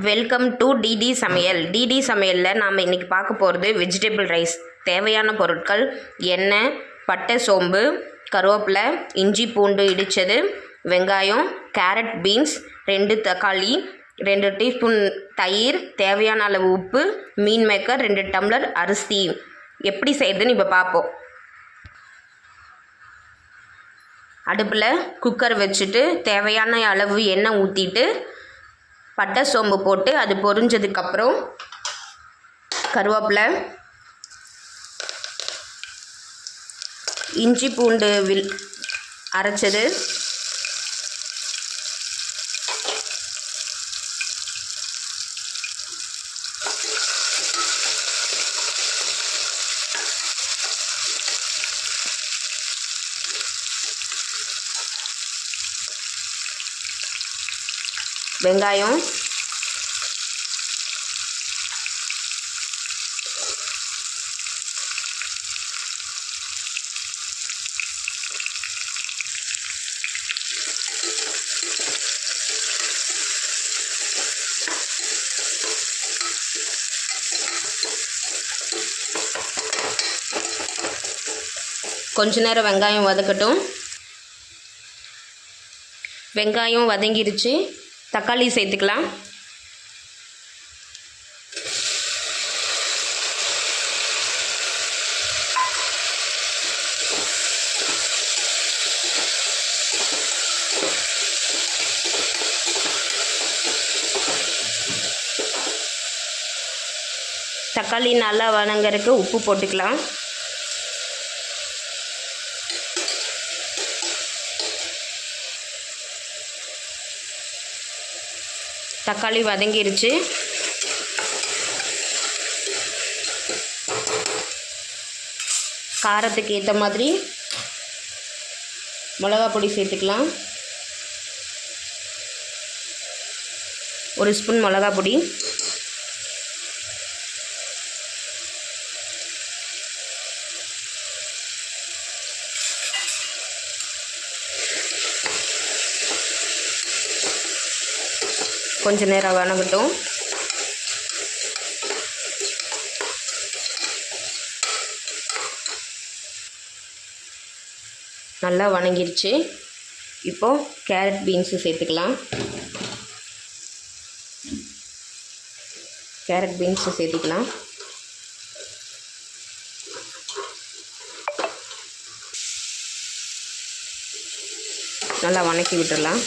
Welcome to DD சமையல். DD சமையலில் நாம் இன்றைக்கி பார்க்க போகிறது வெஜிடபிள் ரைஸ். தேவையான பொருட்கள்: எண்ணெய், பட்டை, சோம்பு, கருவேப்பிலை, இஞ்சி பூண்டு இடித்தது, வெங்காயம், கேரட், பீன்ஸ், 2 தக்காளி, 2 டீஸ்பூன் தயிர், தேவையான அளவு உப்பு, மீன் மேக்கர், 2 டம்ளர் அரிசி. எப்படி செய்யுதுன்னு இப்போ பார்ப்போம். அடுப்பில் குக்கர் வச்சுட்டு தேவையான அளவு எண்ணெய் ஊற்றிட்டு பட்டை சோம்பு போட்டு அது பொரிஞ்சதுக்கப்புறம் கருவேப்பிலை, இஞ்சி பூண்டு அரைச்சது, வெங்காயம், கொஞ்ச நேரம் வெங்காயம் வதக்கட்டும். வெங்காயம் வதங்கிருச்சு, தக்காளி சேர்த்துக்கலாம். தக்காளி நல்லா வதங்கறதுக்கு உப்பு போட்டுக்கலாம். தக்காளி வதங்கிருச்சு. காரத்துக்கு ஏற்ற மாதிரி மிளகா பொடி சேர்த்துக்கலாம். 1 ஸ்பூன் மிளகா பொடி, கொஞ்ச நேரம் வதங்கட்டும். நல்லா வதங்கிருச்சு. இப்போது கேரட், பீன்ஸு சேர்த்துக்கலாம். கேரட், பீன்ஸு சேர்த்துக்கலாம். நல்லா வதக்கி விட்டுடலாம்.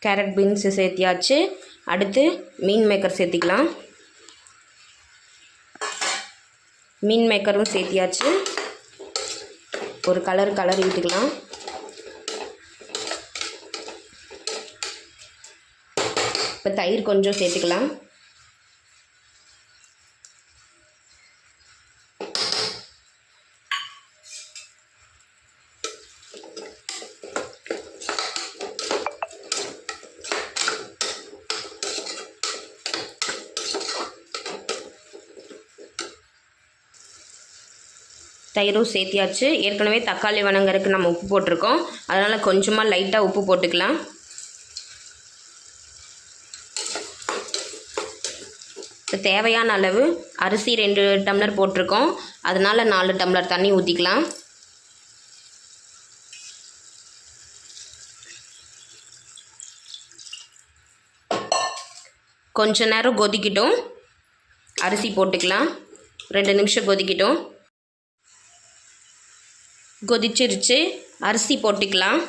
கேரட், பீன்ஸு சேர்த்தியாச்சு. அடுத்து மீன் மேக்கர் சேர்த்திக்கலாம். மீன் மேக்கரும் சேர்த்தியாச்சு. ஒரு கலரி விட்டுக்கலாம். இப்போ தயிர் கொஞ்சம் சேர்த்துக்கலாம். தயிரும் சேர்த்தியாச்சு. ஏற்கனவே தக்காளி வதங்கறதுக்கு நம்ம உப்பு போட்டிருக்கோம், அதனால் கொஞ்சமாக லைட்டாக உப்பு போட்டுக்கலாம். தேவையான அளவு அரிசி 2 டம்ளர் போட்டிருக்கோம், அதனால் 4 டம்ளர் தண்ணி ஊற்றிக்கலாம். கொஞ்ச நேரம் கொதிக்கிட்டோம். அரிசி போட்டுக்கலாம். 2 நிமிஷம் கொதிக்கிட்டோம். கொதிச்சிருச்சு. அரிசி போட்டுக்கலாம்.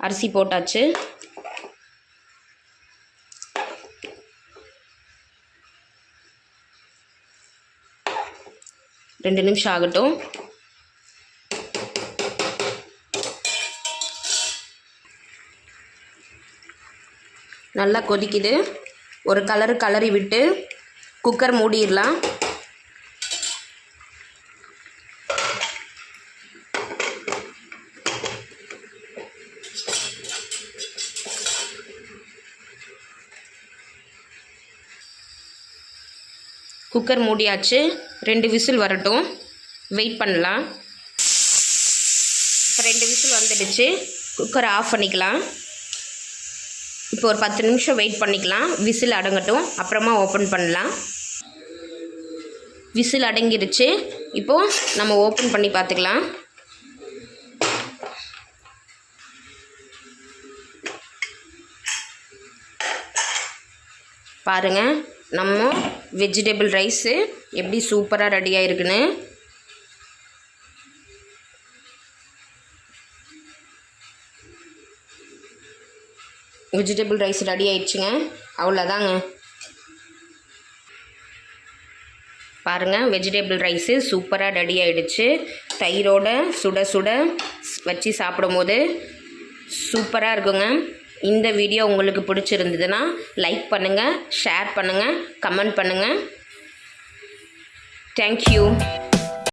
அரிசி போட்டாச்சு. ரெண்டு நிமிஷம் ஆகட்டும். நல்லா கொதிக்குது. ஒரு கலரி விட்டு குக்கர் மூடிடலாம். குக்கர் மூடியாச்சு. 2 விசில் வரட்டும், வெயிட் பண்ணலாம். இப்போ 2 விசில் வந்துடுச்சு. குக்கரை ஆஃப் பண்ணிக்கலாம். இப்போ ஒரு 10 நிமிஷம் வெயிட் பண்ணிக்கலாம். விசில் அடங்கட்டும், அப்புறமா ஓப்பன் பண்ணலாம். விசில் அடங்கிருச்சு. இப்போது நம்ம ஓப்பன் பண்ணி பார்த்துக்கலாம். பாருங்கள், நம்ம வெஜிடபிள் ரைஸு எப்படி சூப்பராக ரெடி ஆகிருக்குன்னு. வெஜிடபிள் ரைஸ் ரெடி ஆயிடுச்சுங்க. அவ்வளோதாங்க. பாருங்கள், வெஜிடபிள் ரைஸு சூப்பராக ரெடி ஆகிடுச்சு. தயிரோட சுட சுட வச்சு சாப்பிடும் போது சூப்பராக இருக்குங்க. இந்த வீடியோ உங்களுக்கு பிடிச்சிருந்ததுன்னா லைக் பண்ணுங்கள், ஷேர் பண்ணுங்கள், கமெண்ட் பண்ணுங்கள். தேங்க்யூ.